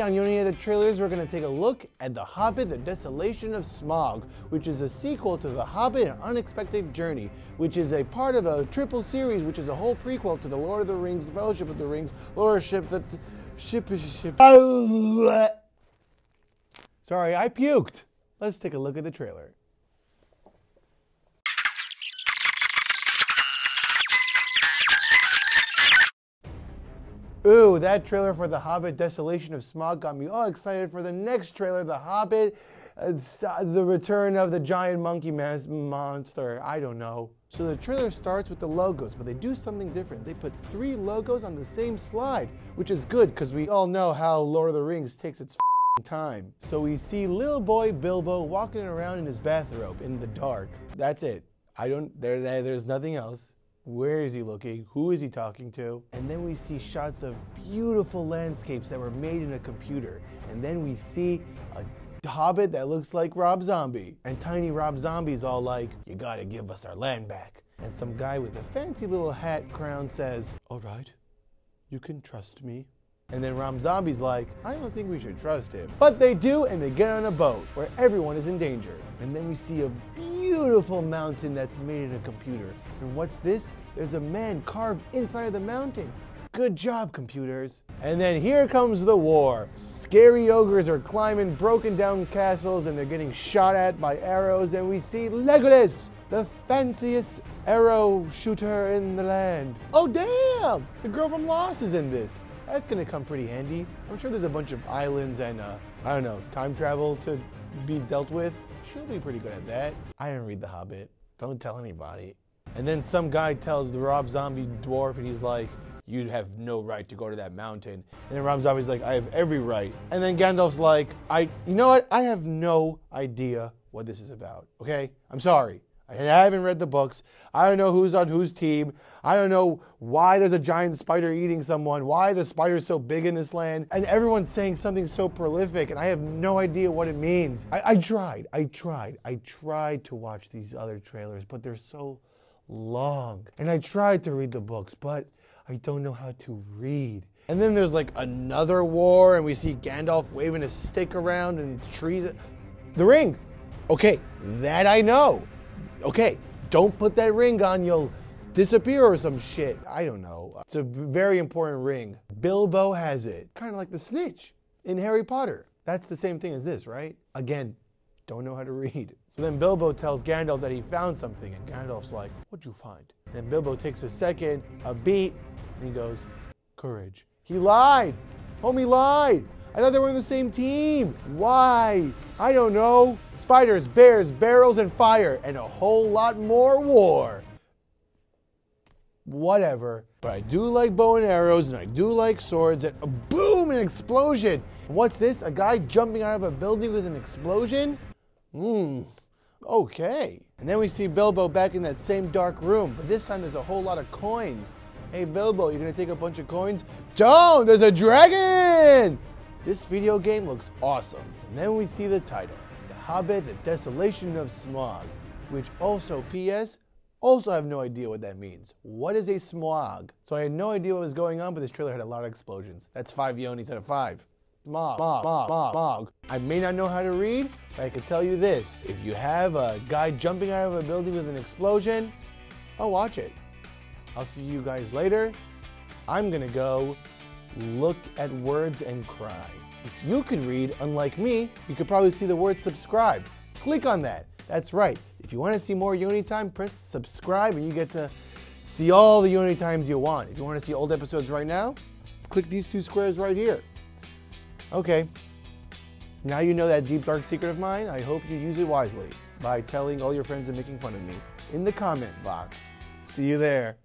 on Yoni the Trailers, we're going to take a look at The Hobbit, The Desolation of Smaug, which is a sequel to The Hobbit, An Unexpected Journey, which is a part of a triple series, which is a whole prequel to The Lord of the Rings, The Fellowship of the Rings, Lordship, the ship is ship. Sorry, I puked. Let's take a look at the trailer. Ooh, that trailer for The Hobbit, Desolation of Smaug got me all excited for the next trailer, The Hobbit, the return of the giant monkey monster. I don't know. So the trailer starts with the logos, but they do something different. They put 3 logos on the same slide, which is good because we all know how Lord of the Rings takes its time. So we see little boy Bilbo walking around in his bathrobe in the dark. That's it. There's nothing else. Where is he looking? Who is he talking to? And then we see shots of beautiful landscapes that were made in a computer. And then we see a hobbit that looks like Rob Zombie. And tiny Rob Zombie's all like, you gotta give us our land back. And some guy with a fancy little hat crown says, all right, you can trust me. And then Rob Zombie's like, I don't think we should trust him. But they do, and they get on a boat where everyone is in danger. And then we see a beautiful mountain that's made in a computer. And what's this? There's a man carved inside of the mountain. Good job, computers. And then here comes the war. Scary ogres are climbing broken down castles and they're getting shot at by arrows. And we see Legolas, the fanciest arrow shooter in the land. Oh, damn! The girl from Lost is in this. That's gonna come pretty handy. I'm sure there's a bunch of islands and, I don't know, time travel to be dealt with. She'll be pretty good at that. I didn't read The Hobbit. Don't tell anybody. And then some guy tells the Rob Zombie dwarf, and he's like, you have no right to go to that mountain. And then Rob Zombie's like, I have every right. And then Gandalf's like, you know what? I have no idea what this is about, okay? I'm sorry. I haven't read the books. I don't know who's on whose team. I don't know why there's a giant spider eating someone, why the spider's so big in this land, and everyone's saying something so prolific, and I have no idea what it means. I tried to watch these other trailers, but they're so long. And I tried to read the books, but I don't know how to read. And then there's like another war, and we see Gandalf waving a stick around and trees. The ring. Okay, that I know. Okay, don't put that ring on, you'll disappear or some shit. I don't know. It's a very important ring. Bilbo has it. Kind of like the snitch in Harry Potter. That's the same thing as this, right? Again, don't know how to read. So then Bilbo tells Gandalf that he found something, and Gandalf's like, what'd you find? And then Bilbo takes a beat, and he goes, courage. He lied. Homie lied. I thought they were on the same team. Why? I don't know. Spiders, bears, barrels, and fire, and a whole lot more war. Whatever. But I do like bow and arrows, and I do like swords, and a boom, an explosion. What's this? A guy jumping out of a building with an explosion? Okay. And then we see Bilbo back in that same dark room, but this time there's a whole lot of coins. Hey, Bilbo, you gonna take a bunch of coins? Don't! There's a dragon! This video game looks awesome. And then we see the title, The Hobbit, The Desolation of Smaug, which also, P.S., also have no idea what that means. What is a Smaug? So I had no idea what was going on, but this trailer had a lot of explosions. That's 5 Yonis out of 5. Smaug. I may not know how to read, but I can tell you this. If you have a guy jumping out of a building with an explosion, I'll watch it. I'll see you guys later. I'm gonna go look at words and cry. If you can read, unlike me, you could probably see the word subscribe. Click on that. That's right. If you want to see more Yoni Time, press subscribe and you get to see all the Yoni Times you want. If you want to see old episodes right now, click these 2 squares right here. Okay. Now you know that deep dark secret of mine. I hope you use it wisely by telling all your friends and making fun of me in the comment box. See you there.